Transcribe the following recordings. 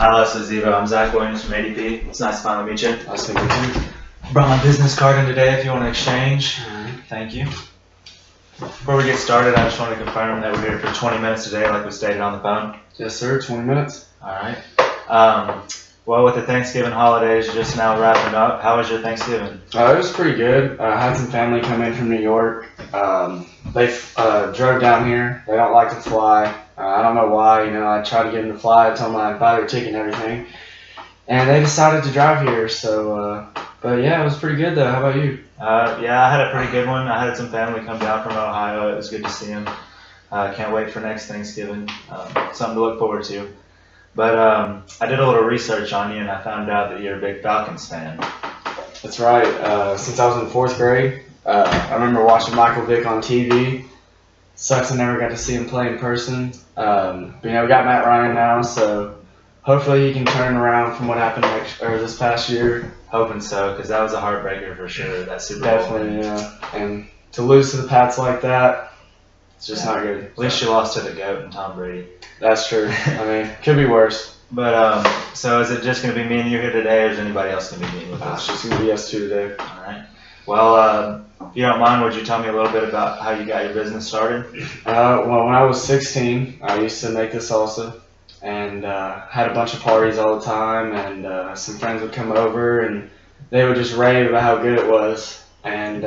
Hi, Leslie Ziva. I'm Zach Williams from ADP. It's nice to finally meet you. Nice to meet you too. Brought my business card in today if you want to exchange. Thank you. Before we get started, I just want to confirm that we're here for 20 minutes today like we stated on the phone. Yes, sir. 20 minutes. Alright. Well, with the Thanksgiving holidays just now wrapping up, how was your Thanksgiving? It was pretty good. I had some family come in from New York. They drove down here. They don't like to fly. I don't know why. I tried to get them to fly. I told them I'd buy their ticket and everything. And they decided to drive here. But yeah, it was pretty good though. How about you? Yeah, I had a pretty good one. I had some family come down from Ohio. It was good to see them. Can't wait for next Thanksgiving. Something to look forward to. But I did a little research on you, and I found out that you're a big Falcons fan. That's right. Since I was in 4th grade, I remember watching Michael Vick on TV. Sucks I never got to see him play in person. But we got Matt Ryan now, so hopefully he can turn around from what happened this past year. Hoping so, because that was a heartbreaker for sure. That Super Bowl. Definitely, yeah. And to lose to the Pats like that, it's just not good. At least you lost to the GOAT and Tom Brady. That's true. I mean, could be worse. But so is it just going to be me and you here today, or is anybody else going to be meeting with us? It's just going to be us two today. All right. Well, if you don't mind, would you tell me a little bit about how you got your business started? Well, when I was 16, I used to make the salsa, and had a bunch of parties all the time, and some friends would come over, and they would just rave about how good it was. And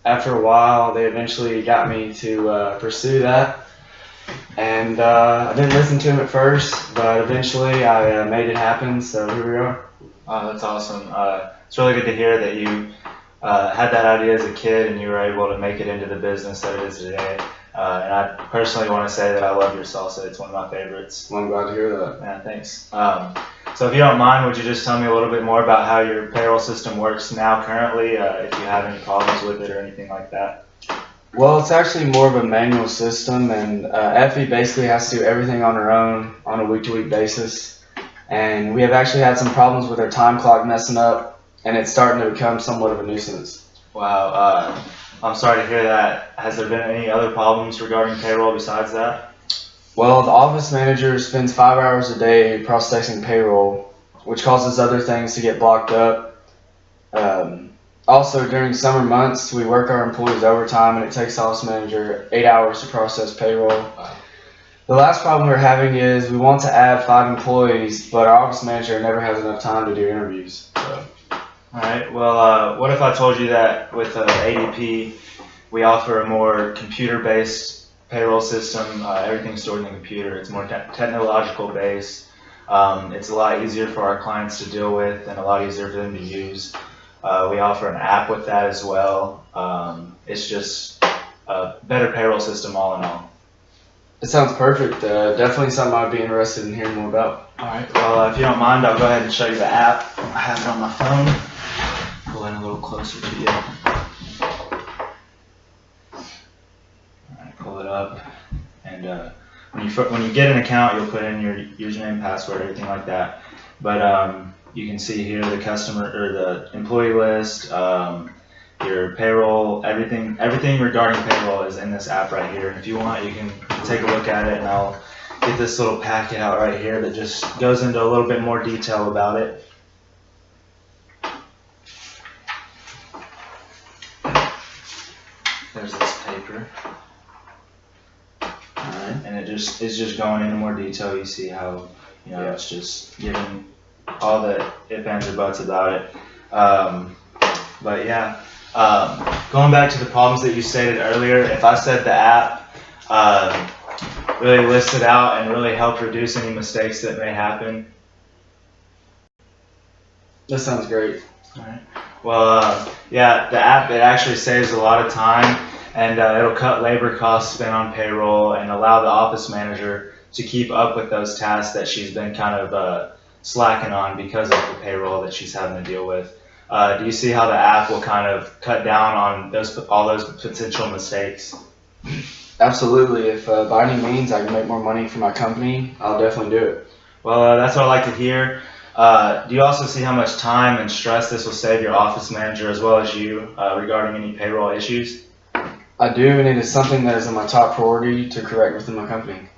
after a while, they eventually got me to pursue that. And I didn't listen to him at first, but eventually I made it happen, so here we are. Oh, that's awesome. It's really good to hear that you had that idea as a kid and you were able to make it into the business that it is today. And I personally want to say that I love your salsa. It's one of my favorites. Well, I'm glad to hear that. Yeah, thanks. So if you don't mind, would you just tell me a little bit more about how your payroll system works now currently, if you have any problems with it or anything like that? Well, it's actually more of a manual system, and Effie basically has to do everything on her own on a week-to-week basis. And we have actually had some problems with our time clock messing up, and it's starting to become somewhat of a nuisance. Wow, I'm sorry to hear that. Has there been any other problems regarding payroll besides that? Well, the office manager spends 5 hours a day processing payroll, which causes other things to get blocked up. Also, during summer months, we work our employees overtime, and it takes the office manager 8 hours to process payroll. Wow. The last problem we're having is we want to add 5 employees, but our office manager never has enough time to do interviews. So. All right. Well, what if I told you that with ADP, we offer a more computer-based payroll system? Everything's stored in the computer. It's more technological based. It's a lot easier for our clients to deal with and a lot easier for them to use. We offer an app with that as well. It's just a better payroll system all in all. It sounds perfect. Definitely something I'd be interested in hearing more about. All right. Well, if you don't mind, I'll go ahead and show you the app. I have it on my phone. Pull in a little closer to you. All right, pull it up. And when you get an account, you'll put in your username, password, everything like that. But you can see here the customer or the employee list, your payroll, everything regarding payroll is in this app right here. And if you want, you can take a look at it, and I'll get this little packet out right here that just goes into a little bit more detail about it. There's this paper. Alright, and it's just going into more detail. You see how, it's just giving all the ifs, ands, or buts about it. But yeah, going back to the problems that you stated earlier, if I said the app really listed out and really helped reduce any mistakes that may happen. That sounds great. All right. Well, yeah, the app, it actually saves a lot of time, and it'll cut labor costs spent on payroll and allow the office manager to keep up with those tasks that she's been kind of slacking on because of the payroll that she's having to deal with. Do you see how the app will kind of cut down on all those potential mistakes? Absolutely. If by any means I can make more money for my company, I'll definitely do it. Well, that's what I like to hear. Do you also see how much time and stress this will save your office manager as well as you regarding any payroll issues? I do, and it is something that is on my top priority to correct within my company.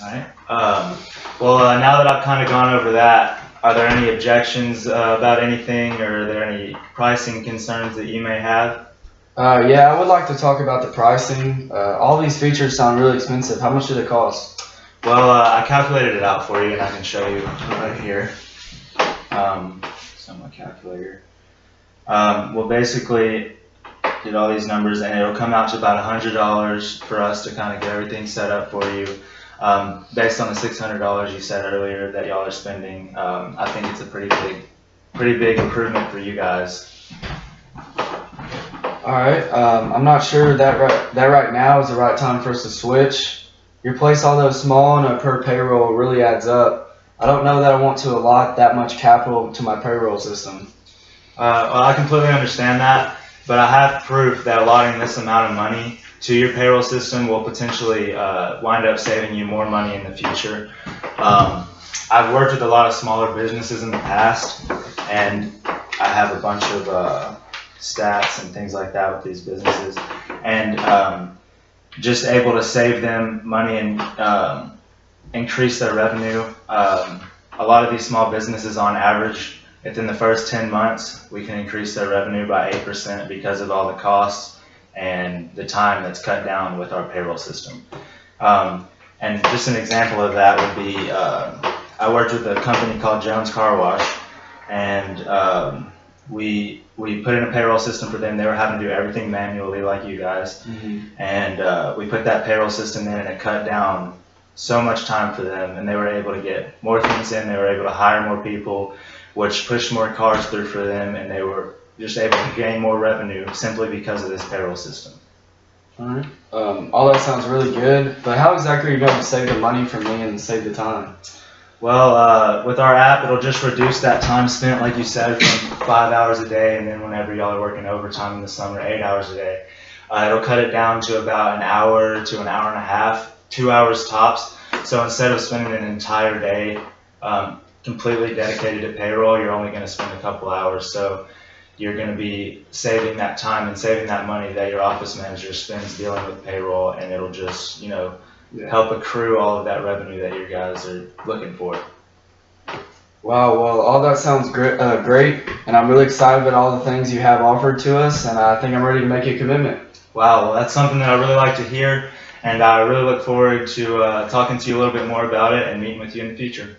Alright. Now that I've kind of gone over that, are there any objections about anything, or are there any pricing concerns that you may have? Yeah, I would like to talk about the pricing. All these features sound really expensive. How much do they cost? Well, I calculated it out for you, and I can show you right here. So my calculator. Basically, did all these numbers, and it'll come out to about $100 for us to kind of get everything set up for you. Based on the $600 you said earlier that y'all are spending, I think it's a pretty big improvement for you guys. All right. I'm not sure that right now is the right time for us to switch. Your place, although small and per payroll, really adds up. I don't know that I want to allot that much capital to my payroll system. I completely understand that, but I have proof that allotting this amount of money to your payroll system will potentially wind up saving you more money in the future. I've worked with a lot of smaller businesses in the past, and I have a bunch of stats and things like that with these businesses, and just able to save them money and increase their revenue. A lot of these small businesses, on average, within the first 10 months, we can increase their revenue by 8% because of all the costs and the time that's cut down with our payroll system. And just an example of that would be, I worked with a company called Jones Car Wash, and we put in a payroll system for them. They were having to do everything manually like you guys. And we put that payroll system in, and it cut down so much time for them, and they were able to get more things in. They were able to hire more people, which pushed more cars through for them, and they were just able to gain more revenue simply because of this payroll system. Alright. All that sounds really good, but how exactly are you going to save the money for me and save the time? Well, with our app, it'll just reduce that time spent, like you said, from 5 hours a day, and then whenever y'all are working overtime in the summer, 8 hours a day. It'll cut it down to about an hour to an hour and a half, 2 hours tops. So instead of spending an entire day completely dedicated to payroll, you're only going to spend a couple hours. So you're going to be saving that time and saving that money that your office manager spends dealing with payroll, and it'll just, help accrue all of that revenue that you guys are looking for. Wow, well, all that sounds great, and I'm really excited about all the things you have offered to us, and I think I'm ready to make a commitment. Wow, well, that's something that I really like to hear, and I really look forward to talking to you a little bit more about it and meeting with you in the future.